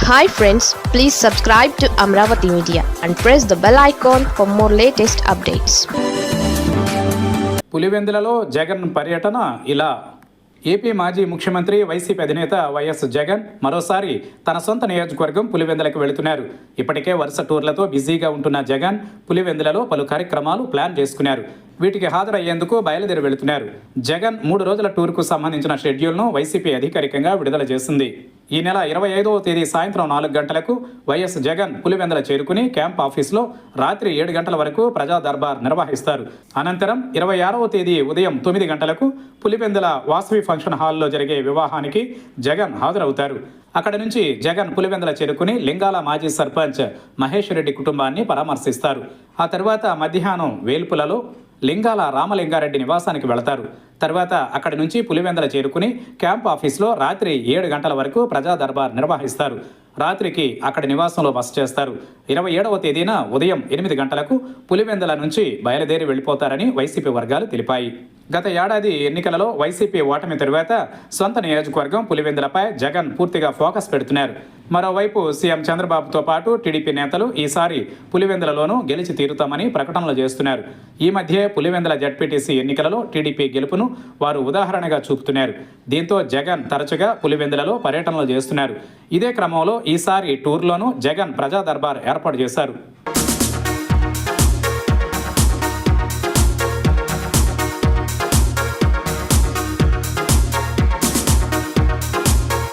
Hi friends, please subscribe to Amravati Media and press the bell icon for more latest updates. పులివెందులలో Jagan పర్యటన ఇలా. AP మాజీ ముఖ్యమంత్రి YCP అధినేత YS Jagan మరోసారి తన సొంత నియోజకవర్గం పులివెందులకు వెళుతున్నారు. ఇప్పటికే వరుస టూర్లతో బిజీగా ఉంటున్న జగన్ పులివెందులలో పలు కార్యక్రమాలు ప్లాన్ చేసుకున్నారు. వీటికి హాజరయ్యేందుకు బయలుదేరి వెళుతున్నారు. జగన్ 3 రోజుల టూర్కు సంబంధించిన షెడ్యూల్ను వైసీపీ అధికారికంగా విడుదల చేసింది. ఈ నెల 25వ తేదీ సాయంత్రం 4 గంటలకు వైఎస్ జగన్ పులివెందుల చేరుకుని క్యాంప్ ఆఫీసులో రాత్రి 7 గంటల వరకు ప్రజా దర్బార్ నిర్వహిస్తారు. అనంతరం 26వ తేదీ ఉదయం 9 గంటలకు పులివెందుల వాసవి ఫంక్షన్ హాల్లో జరిగే వివాహానికి జగన్ హాజరవుతారు. అక్కడి నుంచి జగన్ పులివెందుల చేరుకుని లింగాల మాజీ సర్పంచ్ మహేష్ రెడ్డి కుటుంబాన్ని పరామర్శిస్తారు. ఆ తర్వాత మధ్యాహ్నం వేల్పులలో లింగాల రామలింగారెడ్డి నివాసానికి వెళతారు. తర్వాత అక్కడి నుంచి పులివెందుల చేరుకుని క్యాంప్ ఆఫీస్లో రాత్రి 7 గంటల వరకు ప్రజా దర్బార్ నిర్వహిస్తారు. రాత్రికి అక్కడి నివాసంలో బస చేస్తారు. 27వ తేదీన ఉదయం 8 గంటలకు పులివెందుల నుంచి బయలుదేరి వెళ్ళిపోతారని వైసీపీ వర్గాలు తెలిపాయి. గత ఏడాది ఎన్నికలలో వైసీపీ ఓటమి తరువాత సొంత నియోజకవర్గం పులివెందులపై జగన్ పూర్తిగా ఫోకస్ పెడుతున్నారు. మరోవైపు సీఎం చంద్రబాబుతో పాటు టీడీపీ నేతలు ఈసారి పులివెందులలోనూ గెలిచి తీరుతామని ప్రకటనలు చేస్తున్నారు. ఈ మధ్య పులివెందుల జడ్పీటీసీ ఎన్నికలలో టీడీపీ గెలుపును వారు ఉదాహరణగా చూపుతున్నారు. దీంతో జగన్ తరచుగా పులివెందులలో పర్యటనలు చేస్తున్నారు. ఇదే క్రమంలో ఈసారి టూర్లోనూ జగన్ ప్రజా దర్బార్ ఏర్పాటు చేశారు.